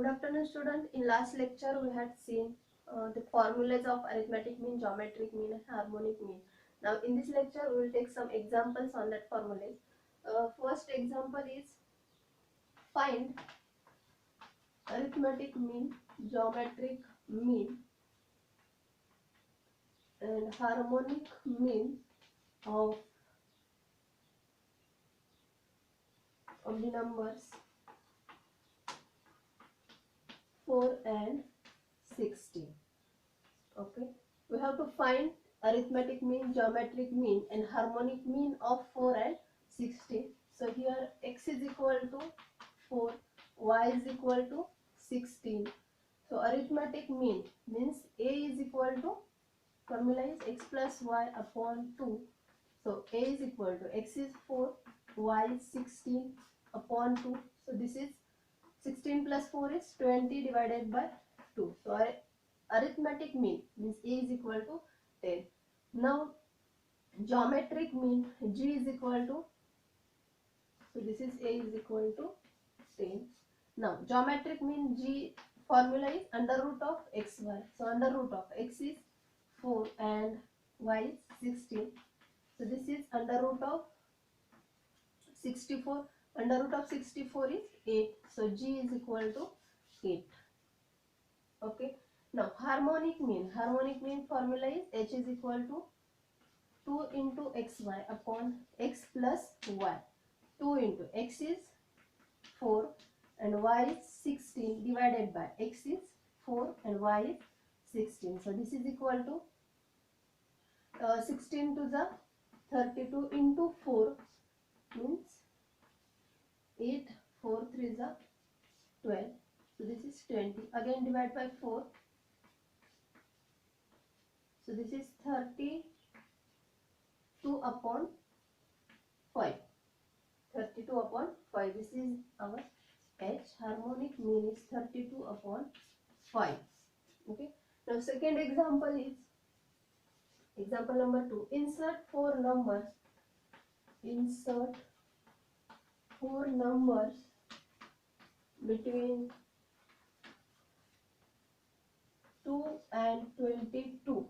Good afternoon, student. In last lecture, we had seen the formulas of arithmetic mean, geometric mean, and harmonic mean. Now, in this lecture, we will take some examples on that formulas. First example is find arithmetic mean, geometric mean, and harmonic mean of the numbers 4 and 16. Okay, we have to find arithmetic mean, geometric mean, and harmonic mean of 4 and 16. So here x is equal to 4, y is equal to 16. So arithmetic mean means a is equal to, formula is x plus y upon 2. So a is equal to x is 4, y is 16 upon 2. So this is 16 plus 4 is 20 divided by 2. So our arithmetic mean means a is equal to 10. Now geometric mean g is equal to, so this is a is equal to 10. Now geometric mean g formula is under root of xy. So under root of x is 4 and y is 16. So this is under root of 64. Under root of 64 is 8. So g is equal to 8. Okay. Now harmonic mean formula is h is equal to 2 into xy upon x plus y. 2 into x is 4 and y is 16 divided by x is 4 and y is 16. So this is equal to 16 to the 32 into 4 means 8, 4 3 is 12. So this is 20. Again divide by 4. So this is 32 upon 5. 32 upon 5. This is our h. Harmonic mean is 32 upon 5. Okay. Now second example is example number 2. Insert 4 numbers. Insert 4 numbers between 2 and 22.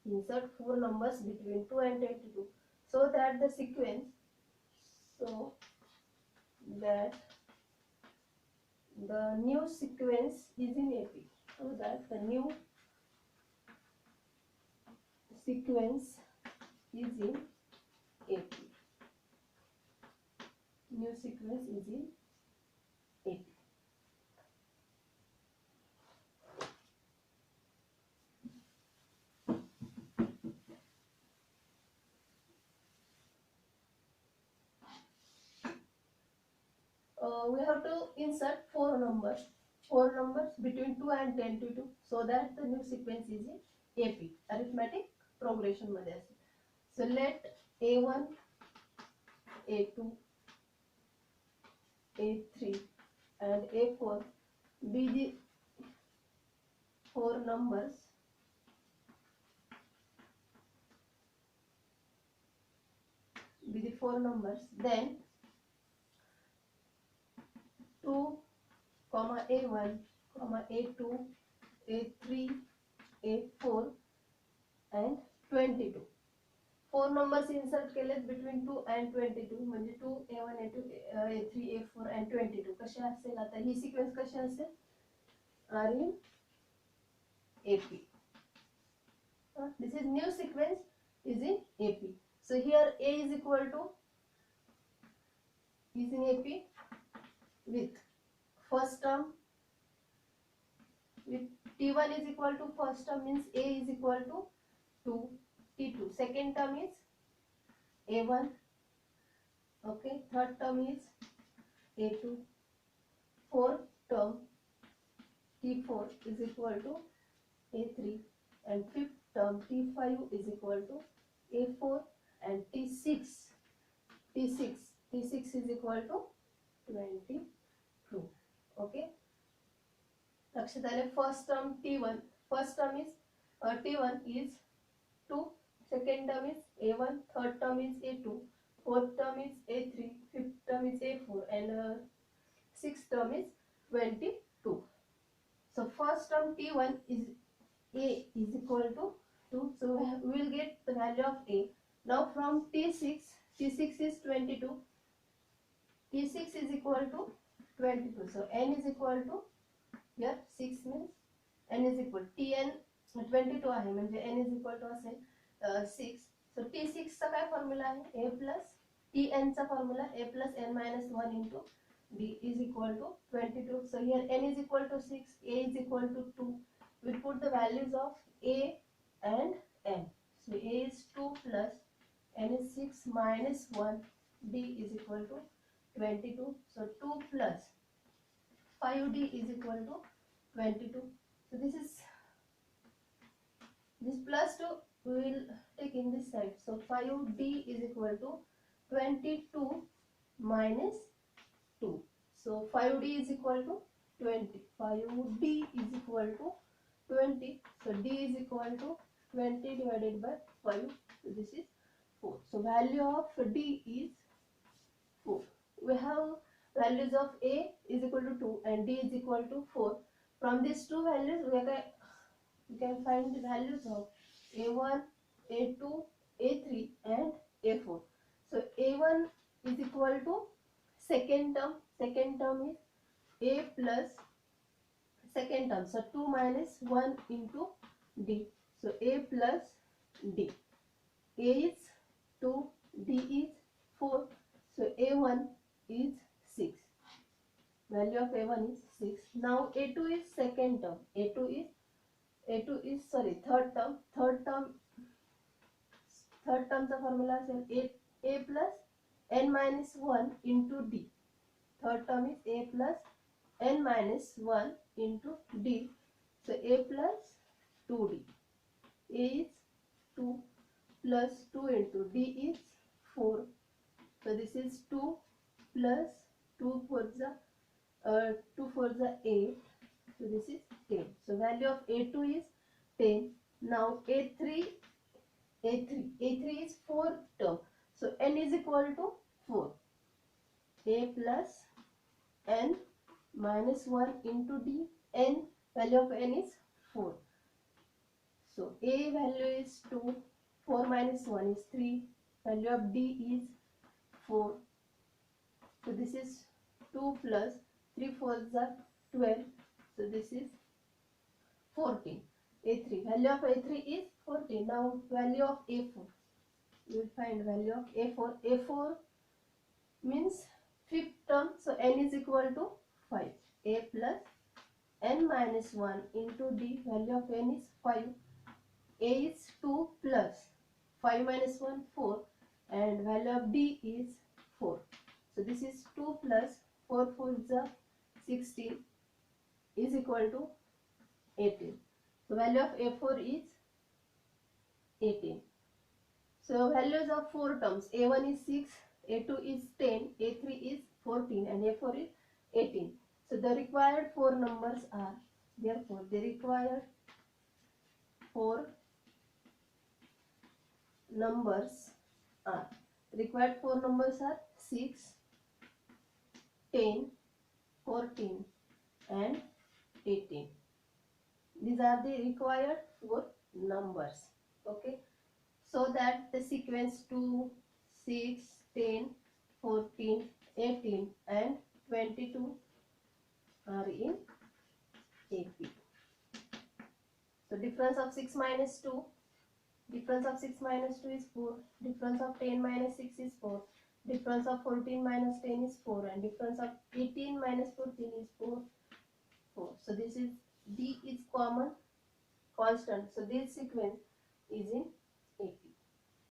Insert 4 numbers between 2 and 22. So that the sequence, the new sequence is in AP. So that the new sequence is in AP. New sequence is in AP. We have to insert 4 numbers between 2 and 22 so that the new sequence is in AP, arithmetic progression मध्ये असेल. So let A1, A2, A3 and A4 be the 4 numbers then 2, A1, A2, A3, A4 and 22. 4 numbers insert केलेत between 2 and 22 म्हणजे 2, A1, A2, A3, A4 and 22. कसे असेल आता ही sequence कशी असेल? are in AP. This is new sequence is in AP. So here A is equal to is in AP with first term with T1 is equal to first term means A is equal to 2, T2. Second term is A1. Okay. Third term is A2. Fourth term T4 is equal to A3 and fifth term T5 is equal to A4 and T6 is equal to 22. Okay. लक्षात आले. First term T1 is T1 is 2, second term is A1, third term is A2, fourth term is A3, fifth term is A4 and sixth term is 22. So first term T1 is A is equal to 2. So we will get the value of A. Now from T6 is 22. T6 is equal to 22. So N is equal to, here 6 means N is equal Tn 22 आहे म्हणजे N is equal to असेल 6. So T6 चा काय formula आहे A plus Tn चा formula A plus N minus 1 into D is equal to 22. So here N is equal to 6, A is equal to 2. We put the values of A and N. So A is 2 plus N is 6 minus 1, D is equal to 22. So 2 plus 5D is equal to 22. So this plus 2 we will take in this side. So 5D is equal to 22 minus 2. So 5D is equal to 20. 5D is equal to 20. So D is equal to 20 divided by 5. So this is 4. So value of D is 4. We have values of A is equal to 2 and D is equal to 4. From these two values we can find the values of A1, A2, A3 and A4. So A1 is equal to second term. Second term is A plus second term. So 2 minus 1 into D. So A plus D. A is 2, D is 4. So A1 is 6. Value of A1 is 6. Now A2 is second term. A2 is third term. Third termचा formula असेल A plus N minus 1 into D. Third term is A plus N minus 1 into D. So A plus 2D. A is 2 plus 2 into D is 4. So this is 2 plus 2 for the 8. So this is 10. So value of A2 is 10. Now A3 is 4 term. So N is equal to 4. A plus N minus 1 into D. N, value of N is 4. So A value is 2. 4 minus 1 is 3. Value of D is 4. So this is 2 plus 3 4s are 12. So this is 14. A3. Value of A3 is 14. Now value of A4. We will find value of A4. A4 means fifth term. So N is equal to 5. A plus N minus 1 into D. Value of N is 5. A is 2 plus 5 minus 1 4 and value of D is 4. So this is 2 plus 4 4s are 16 is equal to 18. So value of A4 is 18. So values of 4 terms. A1 is 6, A2 is 10, A3 is 14 and A4 is 18. So the required 4 numbers are, therefore the required 4 numbers are 6, 10, 14 and 18. These are the required 4 numbers. Okay. So that the sequence 2, 6, 10, 14, 18 and 22 are in AP. So difference of 6 minus 2. Difference of 6 minus 2 is 4. Difference of 10 minus 6 is 4. Difference of 14 minus 10 is 4. And difference of 18 minus 14 is 4. So this is D is common constant. So this sequence is in